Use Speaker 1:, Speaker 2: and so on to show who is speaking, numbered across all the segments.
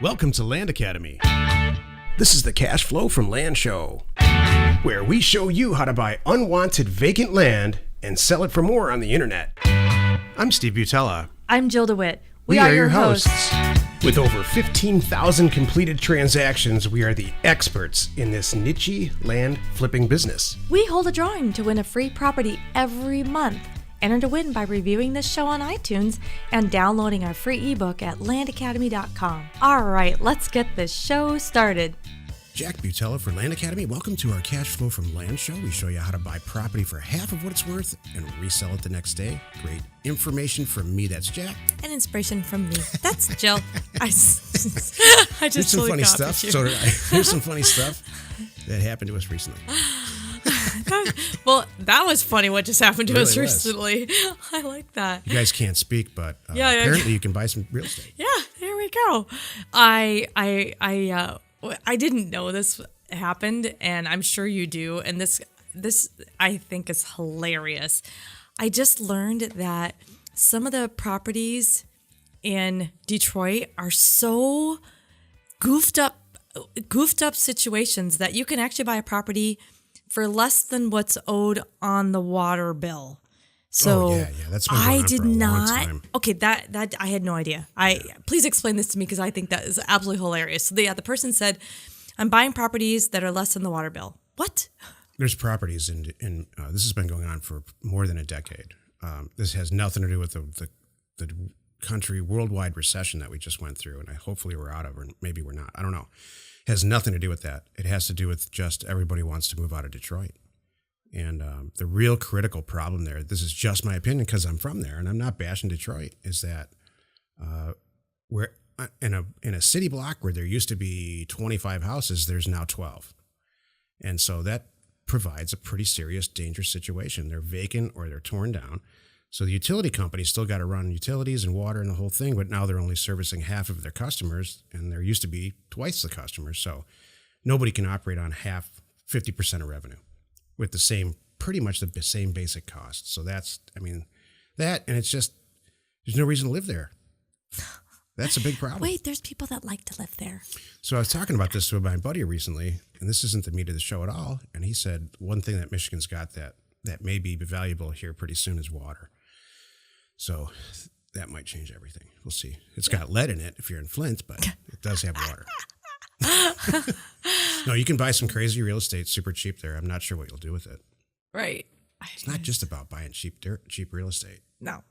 Speaker 1: Welcome to Land Academy. This is the Cash Flow from Land show, where we show you how to buy unwanted vacant land and sell it for more on the internet. I'm Steve Butala.
Speaker 2: I'm Jill DeWit.
Speaker 1: We are your hosts. With over 15,000 completed transactions, we are the experts in this niche land flipping business.
Speaker 2: We hold a drawing to win a free property every month. Enter to win by reviewing this show on iTunes and downloading our free ebook at landacademy.com. All right, let's get this show started.
Speaker 1: Jack Butala for Land Academy. Welcome to our Cash Flow from Land show. We show you how to buy property for half of what it's worth and resell it the next day. Great information from me, that's Jack.
Speaker 2: And inspiration from me, that's Jill. I just
Speaker 1: Here's some funny stuff. So did I. Here's some funny stuff that happened to us recently.
Speaker 2: Well, that was funny what just happened to
Speaker 1: It
Speaker 2: us
Speaker 1: really was.
Speaker 2: recently. I like that.
Speaker 1: You guys can't speak, but
Speaker 2: Yeah.
Speaker 1: apparently you can buy some real estate.
Speaker 2: Yeah, there we go. I didn't know this happened, and I'm sure you do. And this I think is hilarious. I just learned that some of the properties in Detroit are so goofed up situations that you can actually buy a property for less than what's owed on the water bill. So
Speaker 1: that's been going on for a long time.
Speaker 2: Okay, that I had no idea. Please explain this to me because I think that is absolutely hilarious. So the person said, "I'm buying properties that are less than the water bill." What?
Speaker 1: There's properties in this has been going on for more than a decade. This has nothing to do with the country worldwide recession that we just went through, and hopefully we're out of, or maybe we're not. I don't know. It has nothing to do with that. It has to do with just everybody wants to move out of Detroit. And the real critical problem there, this is just my opinion because I'm from there and I'm not bashing Detroit, is that we're in a city block where there used to be 25 houses, there's now 12. And so that provides a pretty serious, dangerous situation. They're vacant or they're torn down. So the utility company's still got to run utilities and water and the whole thing, but now they're only servicing half of their customers, and there used to be twice the customers. So nobody can operate on 50% of revenue with pretty much the same basic cost. So and it's just, there's no reason to live there. That's a big problem.
Speaker 2: Wait, there's people that like to live there.
Speaker 1: So I was talking about this with my buddy recently, and this isn't the meat of the show at all. And he said one thing that Michigan's got that may be valuable here pretty soon is water. So that might change everything. We'll see. It's got lead in it if you're in Flint, but it does have water. No, you can buy some crazy real estate super cheap there. I'm not sure what you'll do with it.
Speaker 2: Right.
Speaker 1: It's not just about buying cheap real estate.
Speaker 2: No.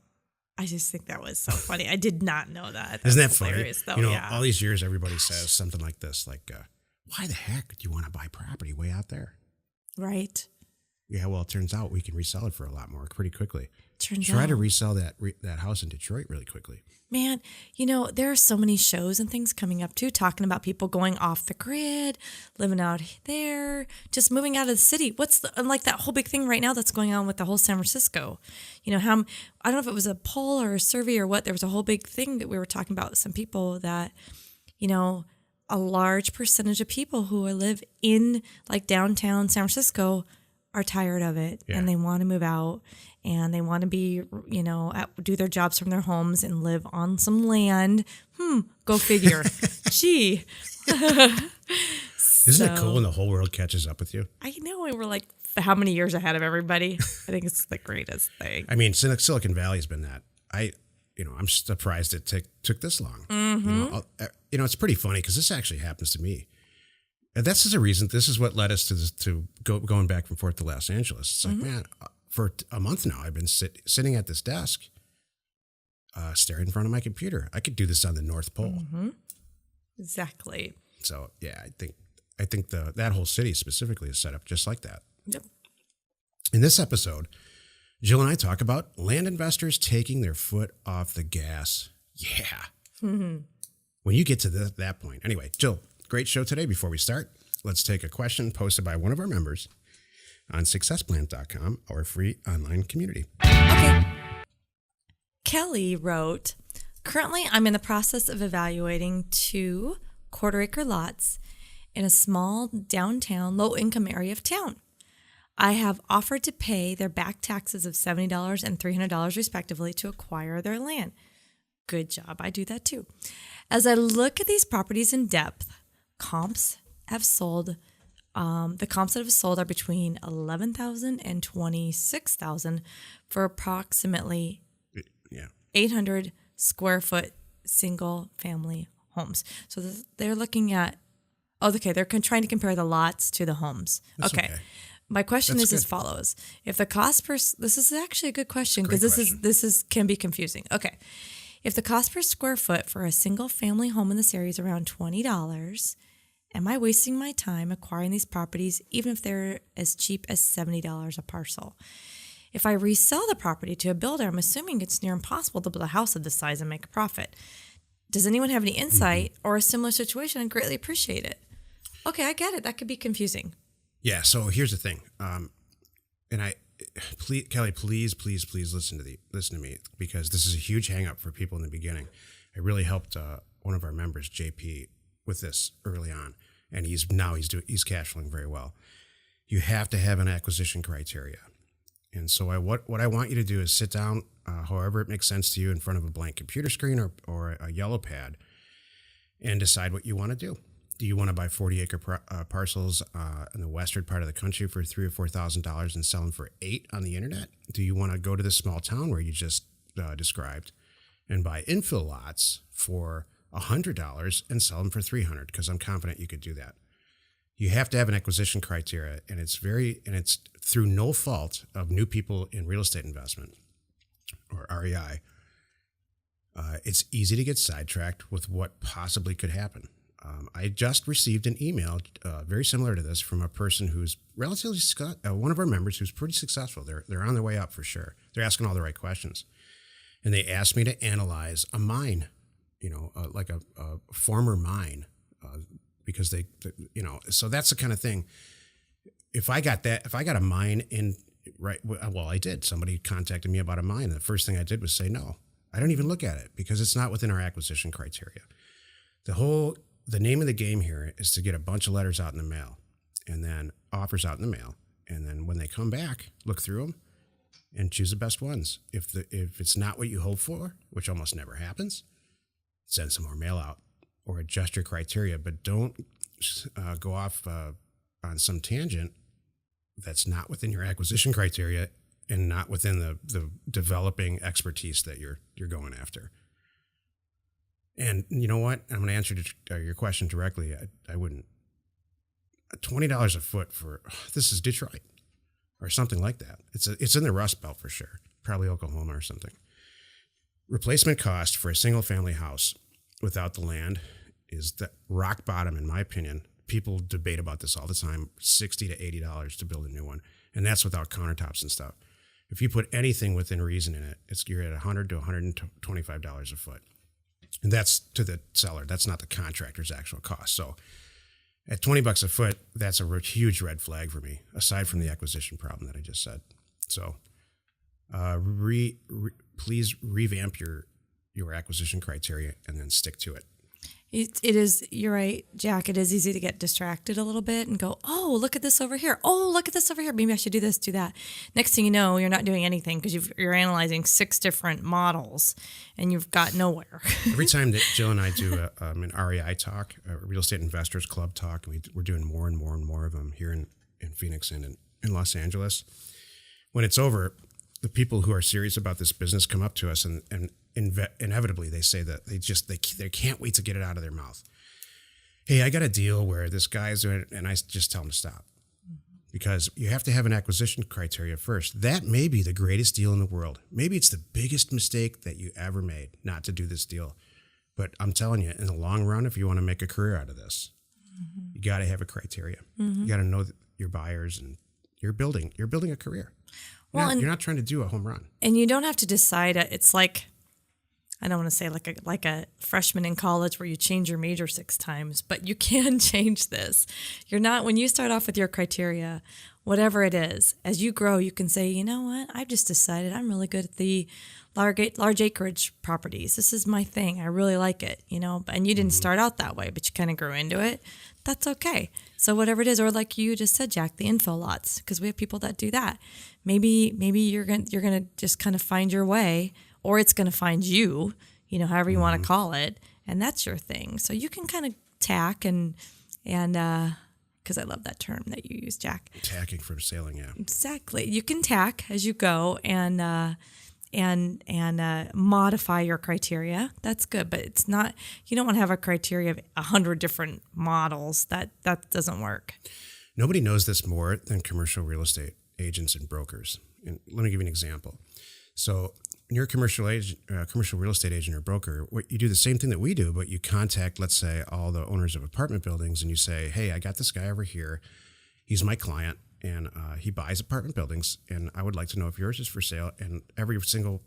Speaker 2: I just think that was so funny. I did not know that.
Speaker 1: Isn't that funny?
Speaker 2: Though,
Speaker 1: all these years, everybody says something like this, like, why the heck do you want to buy property way out there?
Speaker 2: Right.
Speaker 1: Yeah, well, it turns out we can resell it for a lot more pretty quickly.
Speaker 2: Try
Speaker 1: to resell that house in Detroit really quickly.
Speaker 2: Man, there are so many shows and things coming up too, talking about people going off the grid, living out there, just moving out of the city. Like that whole big thing right now that's going on with the whole San Francisco. I don't know if it was a poll or a survey or what. There was a whole big thing that we were talking about. Some people that, a large percentage of people who live in like downtown San Francisco are tired of it, and they want to move out, and they want to be, do their jobs from their homes and live on some land. Go figure. Gee.
Speaker 1: Isn't it cool when the whole world catches up with you?
Speaker 2: I know. We were like how many years ahead of everybody. I think it's the greatest thing.
Speaker 1: I mean, Silicon Valley has been that. I'm surprised it took this long.
Speaker 2: Mm-hmm.
Speaker 1: It's pretty funny because this actually happens to me. And that's the reason. This is what led us to going back and forth to Los Angeles. It's like, man, for a month now, I've been sitting at this desk, staring in front of my computer. I could do this on the North Pole.
Speaker 2: Mm-hmm. Exactly.
Speaker 1: So yeah, I think that whole city specifically is set up just like that.
Speaker 2: Yep.
Speaker 1: In this episode, Jill and I talk about land investors taking their foot off the gas. Yeah. Mm-hmm. When you get to that point. Anyway, Jill, great show today. Before we start, let's take a question posted by one of our members on successplan.com, our free online community.
Speaker 2: Okay. Kelly wrote, currently I'm in the process of evaluating 2 quarter-acre lots in a small downtown low-income area of town. I have offered to pay their back taxes of $70 and $300 respectively to acquire their land. Good job. I do that too. As I look at these properties in depth, comps have sold. The comps that have sold are between 11,000 and 26,000 for approximately 800 square foot single family homes. So they're looking at. Oh, okay. They're trying to compare the lots to the homes. Okay. My question is as follows: if the cost per this is actually a good question because this is can be confusing. Okay, if the cost per square foot for a single family home in this area is around $20, am I wasting my time acquiring these properties even if they're as cheap as $70 a parcel? If I resell the property to a builder, I'm assuming it's near impossible to build a house of this size and make a profit. Does anyone have any insight or a similar situation? I'd greatly appreciate it. Okay, I get it. That could be confusing.
Speaker 1: Yeah. So here's the thing. Kelly, please listen to me because this is a huge hang up for people in the beginning. I really helped one of our members, JP, with this early on, and he's cash flowing very well. You have to have an acquisition criteria. And so what I want you to do is sit down, however it makes sense to you, in front of a blank computer screen or a yellow pad, and decide what you want to do. Do you want to buy 40-acre parcels in the western part of the country for $3,000 or $4,000 and sell them for $8,000 on the internet? Do you want to go to the small town where you just described and buy infill lots for $100 and sell them for $300? Because I'm confident you could do that. You have to have an acquisition criteria, and it's through no fault of new people in real estate investment or REI. It's easy to get sidetracked with what possibly could happen. I just received an email very similar to this from a person who's relatively one of our members who's pretty successful. They're on their way up for sure. They're asking all the right questions, and they asked me to analyze a mine, like a former mine, because they. So that's the kind of thing. If I got a mine in right, well, I did. Somebody contacted me about a mine. And the first thing I did was say no. I don't even look at it because it's not within our acquisition criteria. The name of the game here is to get a bunch of letters out in the mail and then offers out in the mail. And then when they come back, look through them and choose the best ones. If it's not what you hope for, which almost never happens, send some more mail out or adjust your criteria, but don't go off on some tangent that's not within your acquisition criteria and not within the developing expertise that you're going after. And you know what? I'm going to answer your question directly. I wouldn't. $20 a foot for this is Detroit or something like that. It's in the Rust Belt for sure. Probably Oklahoma or something. Replacement cost for a single family house without the land is the rock bottom, in my opinion. People debate about this all the time. $60 to $80 to build a new one, and that's without countertops and stuff. If you put anything within reason in it, you're at $100 to $125 a foot. And that's to the seller. That's not the contractor's actual cost. So at $20 a foot, that's a huge red flag for me, aside from the acquisition problem that I just said. So please revamp your acquisition criteria and then stick to it.
Speaker 2: It is, you're right, Jack. It is easy to get distracted a little bit and go, oh, look at this over here. Oh, look at this over here. Maybe I should do this, do that. Next thing you know, you're not doing anything because you're analyzing 6 different models and you've got nowhere.
Speaker 1: Every time that Jill and I do an REI talk, a Real Estate Investors Club talk, and we're doing more and more and more of them here in Phoenix and in Los Angeles. When it's over, the people who are serious about this business come up to us and inevitably they say that they can't wait to get it out of their mouth. Hey, I got a deal where this guy's doing it, and I just tell them to stop. Because you have to have an acquisition criteria first. That may be the greatest deal in the world. Maybe it's the biggest mistake that you ever made not to do this deal. But I'm telling you, in the long run, if you want to make a career out of this, you got to have a criteria. You got to know your buyers, and you're building a career. You're not trying to do a home run. And
Speaker 2: you don't have to decide. It's like, I don't want to say like a freshman in college where you change your major 6 times, but you can change this. You're not, when you start off with your criteria, whatever it is, as you grow, you can say, you know what, I've just decided I'm really good at the large acreage properties. This is my thing. I really like it, and you didn't start out that way, but you kind of grew into it. That's okay. So whatever it is, or like you just said, Jack, the infill lots, because we have people that do that. Maybe you're gonna just kind of find your way, or it's gonna find you. however you want to call it, and that's your thing. So you can kind of tack and because I love that term that you use, Jack.
Speaker 1: Tacking from sailing, yeah.
Speaker 2: Exactly. You can tack as you go and modify your criteria. That's good, but it's not. You don't want to have a criteria of 100 different models. That doesn't work.
Speaker 1: Nobody knows this more than commercial real estate agents and brokers. And let me give you an example. So when you're a commercial real estate agent or broker, you do the same thing that we do, but you contact, let's say, all the owners of apartment buildings, and you say, hey, I got this guy over here. He's my client, and he buys apartment buildings, and I would like to know if yours is for sale. And every single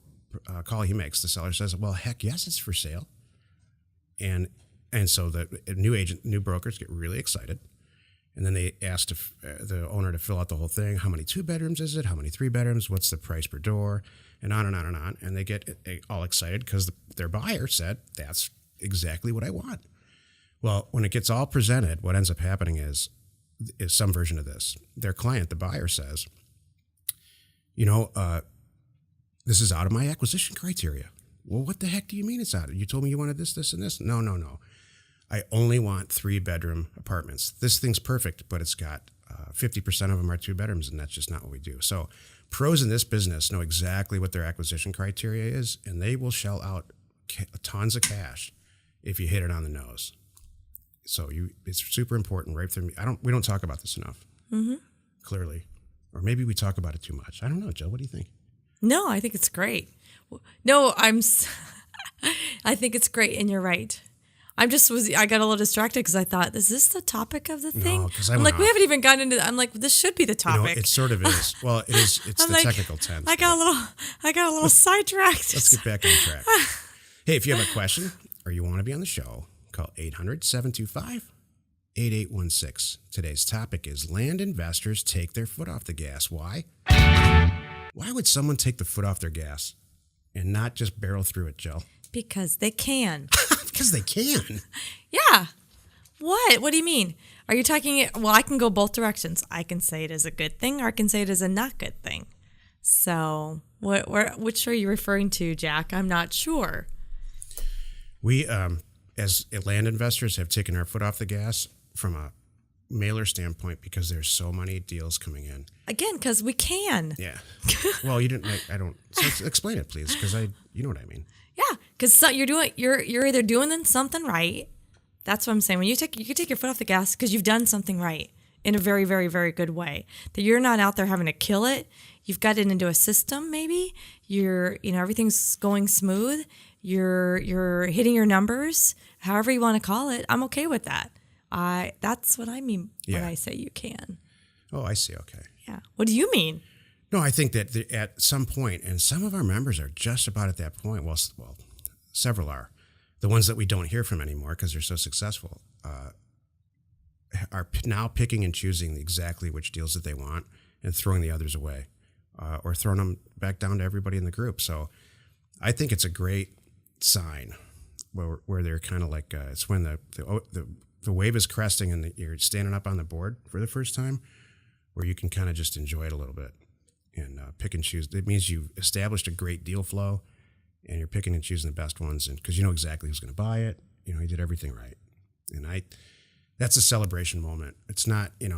Speaker 1: call he makes, the seller says, well, heck yes, it's for sale. And so the new brokers get really excited. And then they ask the owner to fill out the whole thing. How many 2-bedrooms is it? How many 3-bedrooms? What's the price per door? And on and on and on. And they get all excited because their buyer said, that's exactly what I want. Well, when it gets all presented, what ends up happening is some version of this. Their client, the buyer, says, this is out of my acquisition criteria. Well, what the heck do you mean it's out? You told me you wanted this, this, and this. No. I only want 3-bedroom apartments. This thing's perfect, but it's got 50% of them are 2 bedrooms, and that's just not what we do. So pros in this business know exactly what their acquisition criteria is, and they will shell out tons of cash if you hit it on the nose. So it's super important, right? We don't talk about this enough, clearly, or maybe we talk about it too much. I don't know, Jill. What do you think?
Speaker 2: No, I think it's great. No, I think it's great, and you're right. I got a little distracted because I thought, is this the topic of the thing?
Speaker 1: No, because
Speaker 2: I'm like, we haven't even gotten into. I'm like, this should be the topic.
Speaker 1: It sort of is. Well, it is. It's the technical tense.
Speaker 2: I got a little sidetracked.
Speaker 1: Let's get back on track. Hey, if you have a question or you want to be on the show, call 800-725-8816. Today's topic is land investors take their foot off the gas. Why? Why would someone take the foot off their gas and not just barrel through it, Jill?
Speaker 2: Because they can.
Speaker 1: Because they can.
Speaker 2: Yeah. What? What do you mean? Are you talking? Well, I can go both directions. I can say it as a good thing, or I can say it as a not good thing. So, which are you referring to, Jack? I'm not sure.
Speaker 1: We, as land investors, have taken our foot off the gas from a mailer standpoint because there's so many deals coming in.
Speaker 2: Again, because we can.
Speaker 1: Yeah. Well, you didn't. I don't. So explain it, please, because you know what I mean.
Speaker 2: Yeah, because you're either doing something right. That's what I'm saying. When you can take your foot off the gas because you've done something right in a very, very, very good way. That you're not out there having to kill it. You've got it into a system. Maybe everything's going smooth. You're hitting your numbers. However you want to call it, I'm okay with that. That's what I mean when I say you can.
Speaker 1: Oh, I see. Okay.
Speaker 2: Yeah. What do you mean?
Speaker 1: No, I think that at some point, and some of our members are just about at that point. Well, several are. The ones that we don't hear from anymore because they're so successful are now picking and choosing exactly which deals that they want and throwing the others away, or throwing them back down to everybody in the group. So I think it's a great sign where they're kind of like it's when the wave is cresting and you're standing up on the board for the first time, where you can kind of just enjoy it a little bit. And pick and choose. It means you've established a great deal flow, and you're picking and choosing the best ones, and because you know exactly who's going to buy it. You did everything right, and that's a celebration moment. It's not, I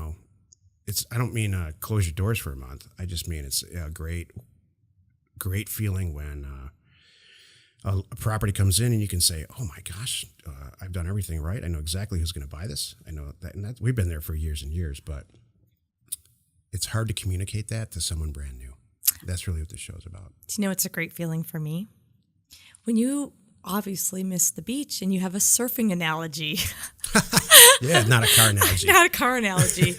Speaker 1: don't mean close your doors for a month. I just mean it's a great feeling when a property comes in and you can say, oh my gosh, I've done everything right. I know exactly who's going to buy this. I know that, and we've been there for years and years, but it's hard to communicate that to someone brand new. That's really what this show's about.
Speaker 2: Do you know it's a great feeling for me? When you obviously miss the beach and you have a surfing analogy.
Speaker 1: Yeah, not a car analogy.
Speaker 2: Not a car analogy.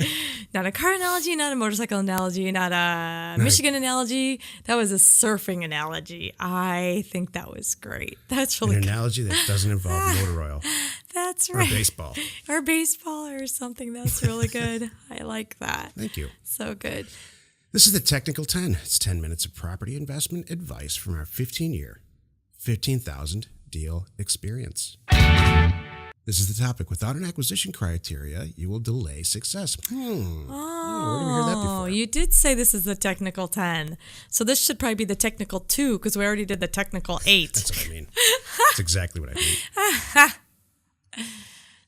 Speaker 2: Not a car analogy, not a motorcycle analogy, not a Michigan analogy. That was a surfing analogy. I think that was great. That's really
Speaker 1: an analogy that doesn't involve motor oil.
Speaker 2: That's right.
Speaker 1: Or baseball.
Speaker 2: Or baseball or something. That's really good. I like that.
Speaker 1: Thank you.
Speaker 2: So good.
Speaker 1: This is the Technical 10. It's 10 minutes of property investment advice from our 15-year, 15,000 deal experience. This is the topic. Without an acquisition criteria, you will delay success. Where did we hear that before?
Speaker 2: You did say this is the technical 10. So this should probably be the technical 2 because we already did the technical 8.
Speaker 1: That's what I mean. That's exactly what I mean.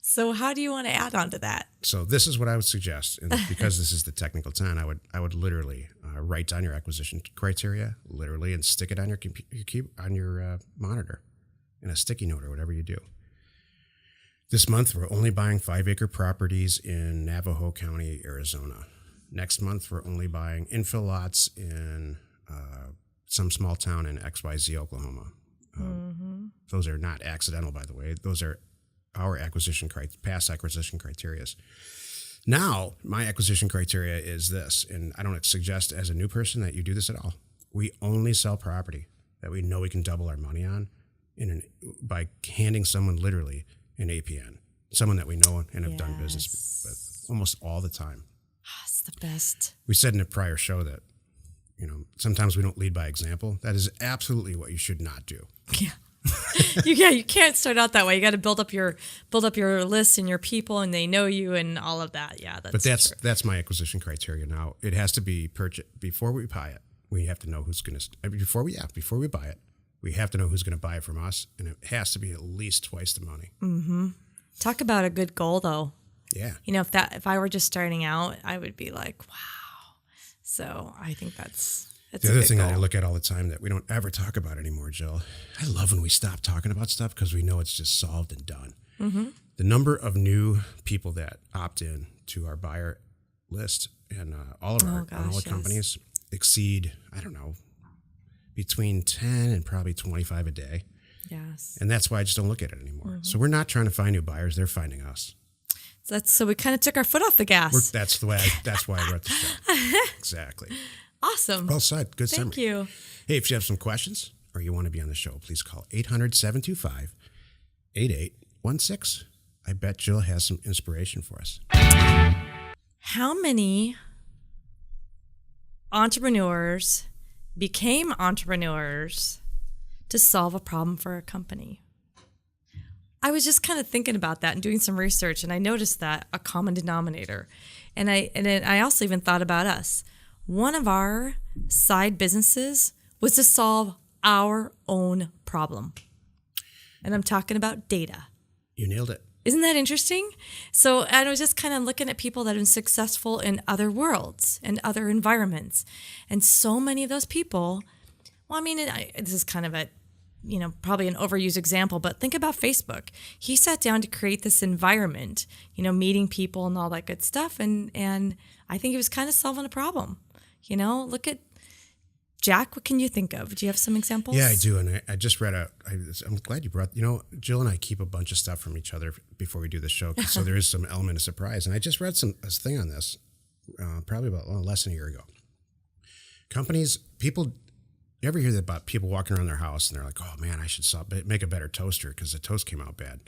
Speaker 2: So how do you want to add on to that?
Speaker 1: So this is what I would suggest. And because this is the technical 10, I would literally write down your acquisition criteria, literally, and stick it on your monitor in a sticky note or whatever you do. This month, we're only buying 5-acre properties in Navajo County, Arizona. Next month, we're only buying infill lots in some small town in XYZ, Oklahoma. Those are not accidental, by the way. Those are our past acquisition criteria. Now, my acquisition criteria is this, and I don't suggest as a new person that you do this at all. We only sell property that we know we can double our money on by handing someone literally an APN, someone that we know and have done business with almost all the time.
Speaker 2: It's the best.
Speaker 1: We said in a prior show that, sometimes we don't lead by example. That is absolutely what you should not do.
Speaker 2: Yeah. You can't start out that way. You got to build up your list and your people, and they know you and all of that. Yeah,
Speaker 1: that's my acquisition criteria. Now it has to be purchased before we buy it. We have to know who's going to before we buy it. We have to know who's going to buy it from us, and it has to be at least twice the money.
Speaker 2: Mm-hmm. Talk about a good goal, though.
Speaker 1: Yeah.
Speaker 2: If I were just starting out, I would be like, wow. So I think that's
Speaker 1: the other thing that I look at all the time that we don't ever talk about anymore, Jill. I love when we stop talking about stuff because we know it's just solved and done. Mm-hmm. The number of new people that opt in to our buyer list and all of our companies exceed, I don't know, between 10 and probably 25 a day.
Speaker 2: Yes.
Speaker 1: And that's why I just don't look at it anymore. Mm-hmm. So we're not trying to find new buyers. They're finding us.
Speaker 2: So we kind of took our foot off the gas.
Speaker 1: That's why I wrote the show. Exactly.
Speaker 2: Awesome.
Speaker 1: Well said. Good summary.
Speaker 2: Thank you.
Speaker 1: Hey, if you have some questions or you want to be on the show, please call 800-725-8816. I bet Jill has some inspiration for us.
Speaker 2: How many entrepreneurs became entrepreneurs to solve a problem for a company? I was just kind of thinking about that and doing some research, and I noticed that a common denominator. And I also even thought about us. One of our side businesses was to solve our own problem. And I'm talking about data.
Speaker 1: You nailed it.
Speaker 2: Isn't that interesting? So I was just kind of looking at people that have been successful in other worlds and other environments. And so many of those people, this is kind of probably an overused example, but think about Facebook. He sat down to create this environment, meeting people and all that good stuff. And I think he was kind of solving a problem. Look at Jack. What can you think of? Do you have some examples?
Speaker 1: Yeah, I do. And I just read I'm glad you brought, Jill and I keep a bunch of stuff from each other before we do the show. So there is some element of surprise. And I just read a thing on this probably about less than a year ago. People, you ever hear about people walking around their house and they're like, oh man, I should make a better toaster because the toast came out bad.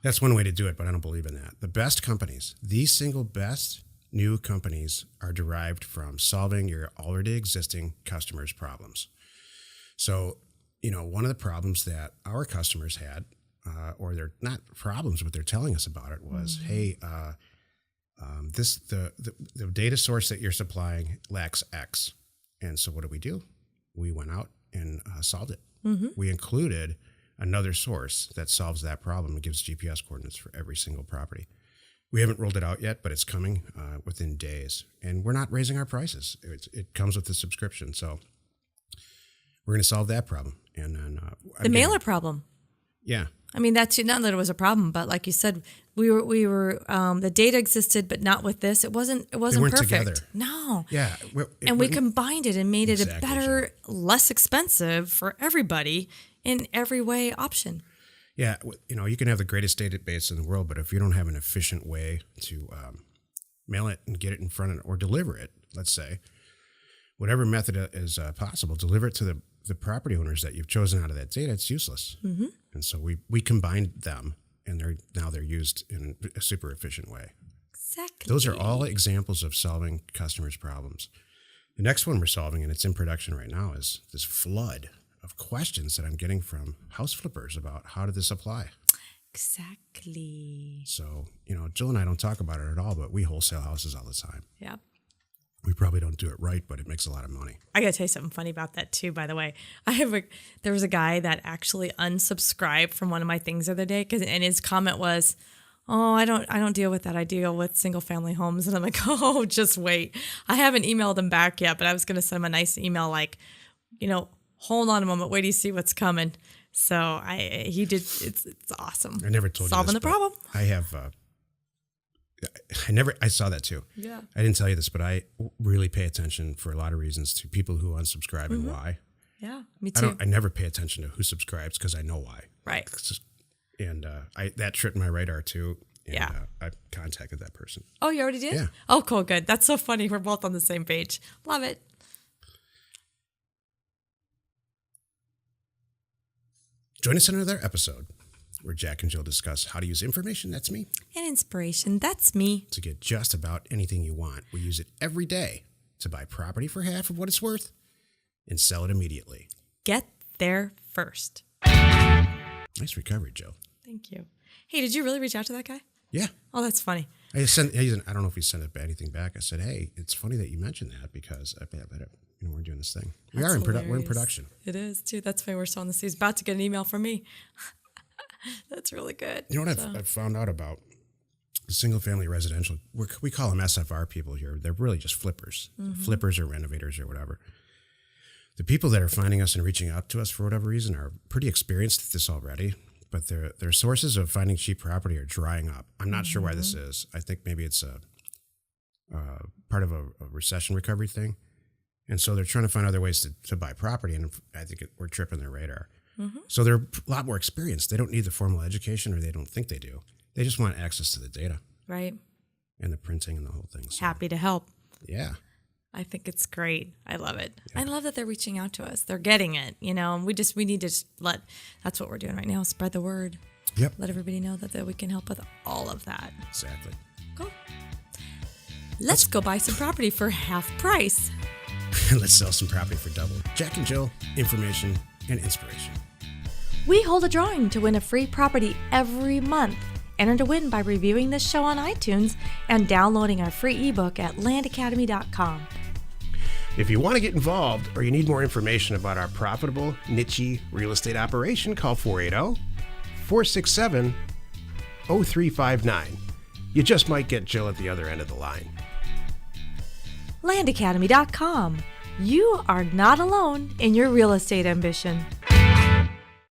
Speaker 1: That's one way to do it, but I don't believe in that. The best companies, the single best new companies, are derived from solving your already existing customers' problems. So, one of the problems that our customers had, or they're not problems, but they're telling us about it was, hey, the data source that you're supplying lacks X. And so what do? We went out and solved it. Mm-hmm. We included another source that solves that problem and gives GPS coordinates for every single property. We haven't rolled it out yet, but it's coming within days. And we're not raising our prices. It comes with the subscription. So we're going to solve that problem. And then
Speaker 2: the mailer problem.
Speaker 1: Yeah.
Speaker 2: That's not that it was a problem, but like you said, we were the data existed, but not with this. It wasn't perfect.
Speaker 1: Together.
Speaker 2: No.
Speaker 1: Yeah.
Speaker 2: We combined it and made it a better, less expensive for everybody in every way option.
Speaker 1: Yeah, you can have the greatest database in the world, but if you don't have an efficient way to mail it and get it in front of or deliver it, let's say, whatever method is possible, deliver it to the property owners that you've chosen out of that data, it's useless. Mm-hmm. And so we combined them, and they're used in a super efficient way.
Speaker 2: Exactly.
Speaker 1: Those are all examples of solving customers' problems. The next one we're solving, and it's in production right now, is this flood of questions that I'm getting from house flippers about how did this apply.
Speaker 2: Exactly.
Speaker 1: So, Jill and I don't talk about it at all, but we wholesale houses all the time.
Speaker 2: Yep.
Speaker 1: We probably don't do it right, but it makes a lot of money.
Speaker 2: I gotta tell you something funny about that too, by the way. There was a guy that actually unsubscribed from one of my things the other day, and his comment was, "Oh, I don't deal with that. I deal with single family homes." And I'm like, "Oh, just wait." I haven't emailed him back yet, but I was gonna send him a nice email like, hold on a moment, wait till you see what's coming. So he did. It's awesome.
Speaker 1: I never told
Speaker 2: Solving
Speaker 1: you this,
Speaker 2: the problem.
Speaker 1: I have. I saw that too.
Speaker 2: Yeah.
Speaker 1: I didn't tell you this, but I really pay attention for a lot of reasons to people who unsubscribe and why.
Speaker 2: Yeah, me too.
Speaker 1: I never pay attention to who subscribes because I know why.
Speaker 2: Right.
Speaker 1: And that tripped my radar too. And,
Speaker 2: Yeah.
Speaker 1: I contacted that person.
Speaker 2: Oh, you already did?
Speaker 1: Yeah.
Speaker 2: Oh, cool, good. That's so funny. We're both on the same page. Love it.
Speaker 1: Join us in another episode where Jack and Jill discuss how to use information, that's me,
Speaker 2: And inspiration, that's me.
Speaker 1: to get just about anything you want. We use it every day to buy property for half of what it's worth and sell it immediately.
Speaker 2: Get there first.
Speaker 1: Nice recovery, Jill.
Speaker 2: Thank you. Hey, did you really reach out to that guy?
Speaker 1: Yeah.
Speaker 2: Oh, that's funny.
Speaker 1: I don't know if he sent anything back. I said, hey, it's funny that you mentioned that because I bet we're doing this thing. We're in production.
Speaker 2: It is, too. That's why we're so on this. He's about to get an email from me. That's really good.
Speaker 1: You know what I've found out about single family residential? We call them SFR people here. They're really just flippers. Flippers or renovators or whatever. The people that are finding us and reaching out to us for whatever reason are pretty experienced at this already, but their sources of finding cheap property are drying up. I'm not sure why this is. I think maybe it's a part of a recession recovery thing. And so they're trying to find other ways to buy property, and I think we're tripping their radar. So they're a lot more experienced. They don't need the formal education, or they don't think they do. They just want access to the data.
Speaker 2: Right.
Speaker 1: And the printing and the whole thing. So,
Speaker 2: Happy to help.
Speaker 1: yeah.
Speaker 2: I think it's great. I love it. Yeah. I love that they're reaching out to us. They're getting it, and we need to that's what we're doing right now. Spread the word.
Speaker 1: Yep.
Speaker 2: Let everybody know that we can help with all of that.
Speaker 1: Exactly.
Speaker 2: Cool. Let's go buy some property for half price.
Speaker 1: Let's sell some property for double. Jack and Jill, information and inspiration.
Speaker 2: We hold a drawing to win a free property every month. Enter to win by reviewing this show on iTunes and downloading our free ebook at landacademy.com.
Speaker 1: If you want to get involved or you need more information about our profitable, niche real estate operation, call 480-467-0359. You just might get Jill at the other end of the line.
Speaker 2: Landacademy.com. You are not alone in your real estate ambition.